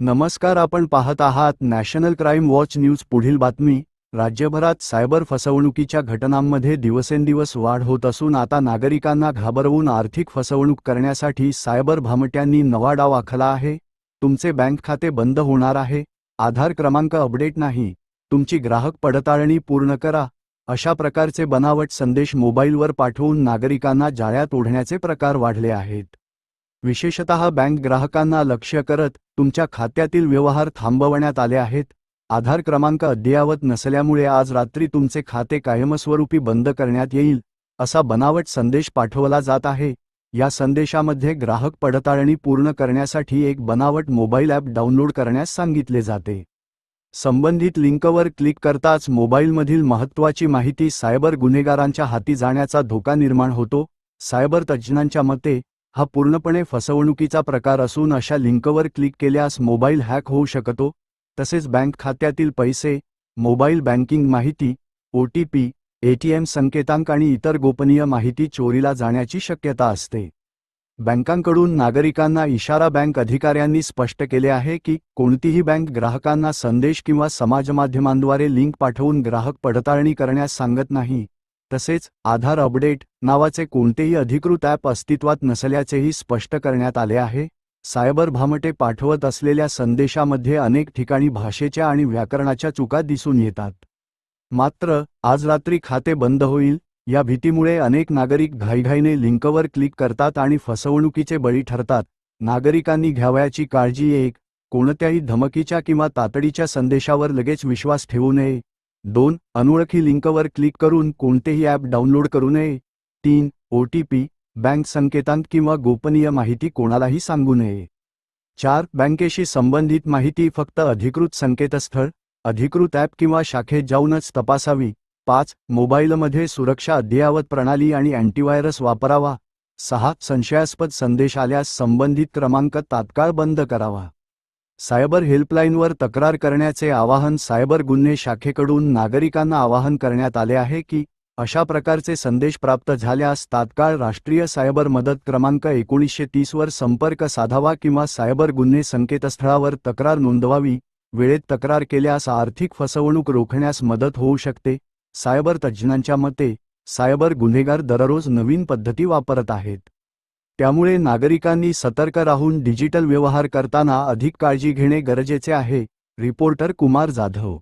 नमस्कार, आपण पाहत आहात नॅशनल क्राईम वॉच न्यूज. पुढील बातमी. राज्यभरात सायबर फसवणुकीच्या घटनांमध्ये दिवसेंदिवस वाढ होत असून आता नागरिकांना घाबरवून आर्थिक फसवणूक करण्यासाठी सायबर भामट्यांनी नवा डाव आखला आहे. तुमचे बँक खाते बंद होणार आहे, आधार क्रमांक अपडेट नाही, तुमची ग्राहक पडताळणी पूर्ण करा, अशा प्रकारचे बनावट संदेश मोबाईलवर पाठवून नागरिकांना जाळ्यात ओढण्याचे प्रकार वाढले आहेत. विशेषतः बँक ग्राहकांना लक्ष्य करत तुमच्या खात्यातील व्यवहार थांबवण्यात आले आहेत. आधार क्रमांक अद्ययावत नसल्यामुळे आज रात्री तुमचे खाते कायमस्वरूपी बंद करण्यात येईल, असा बनावट संदेश पाठवला जात आहे. या संदेशामध्ये ग्राहक पडताळणी पूर्ण करण्यासाठी एक बनावट मोबाईल ॲप डाउनलोड करण्यास सांगितले जाते. संबंधित लिंकवर क्लिक करताच मोबाईलमधील महत्त्वाची माहिती सायबर गुन्हेगारांच्या हाती जाण्याचा धोका निर्माण होतो. सायबर तज्ज्ञांच्या मते हा पूर्णपणे फसवणुकीचा प्रकार असून अशा लिंकवर क्लिक केल्यास मोबाईल हॅक होऊ शकतो. तसेच बँक खात्यातील पैसे, मोबाईल बँकिंग माहिती, OTP, ATM संकेतांक आणि इतर गोपनीय माहिती चोरीला जाण्याची शक्यता असते. बँकांकडून नागरिकांना इशारा. बँक अधिकाऱ्यांनी स्पष्ट केले आहे की कोणतीही बँक ग्राहकांना संदेश किंवा समाजमाध्यमांद्वारे लिंक पाठवून ग्राहक पडताळणी करण्यास सांगत नाही. तसेच आधार अपडेट नावाचे कोणतेही अधिकृत ॲप अस्तित्वात नसल्याचेही स्पष्ट करण्यात आले आहे. सायबर भामटे पाठवत असलेल्या संदेशामध्ये अनेक ठिकाणी भाषेच्या आणि व्याकरणाच्या चुका दिसून येतात. मात्र आज रात्री खाते बंद होईल या भीतीमुळे अनेक नागरिक घाईघाईने लिंकवर क्लिक करतात आणि फसवणुकीचे बळी ठरतात. नागरिकांनी घ्यावयाची काळजी. 1. कोणत्याही धमकीच्या किंवा तातडीच्या संदेशावर लगेच विश्वास ठेवू नये. 2. अनोळखी लिंकवर क्लिक करून कोणतेही ॲप डाउनलोड करू नये. 3. OTP, बँक संकेतांक किंवा गोपनीय माहिती कोणालाही सांगू नये. 4. बँकेशी संबंधित माहिती फक्त अधिकृत संकेतस्थळ, अधिकृत ॲप किंवा शाखेत जाऊनच तपासावी. 5. मोबाईलमध्ये सुरक्षा अद्ययावत प्रणाली आणि अँटीव्हायरस वापरावा. 6. संशयास्पद संदेश आल्यास संबंधित क्रमांक तात्काळ बंद करावा. सायबर हेल्पलाईनवर तक्रार करण्याचे आवाहन. सायबर गुन्हे शाखेकडून नागरिकांना आवाहन करण्यात आले आहे की अशा प्रकारचे संदेश प्राप्त झाल्यास तात्काळ राष्ट्रीय सायबर मदत क्रमांक 1930 वर संपर्क साधावा किंवा सायबर गुन्हे संकेतस्थळावर तक्रार नोंदवावी. वेळेत तक्रार केल्यास आर्थिक फसवणूक रोखण्यास मदत होऊ शकते. सायबर तज्ज्ञांच्या मते सायबर गुन्हेगार दररोज नवीन पद्धती वापरत आहेत. त्यामुळे नागरिकांनी सतर्क राहून डिजिटल व्यवहार करताना अधिक काळजी घेणे गरजेचे आहे. रिपोर्टर कुमार जाधव.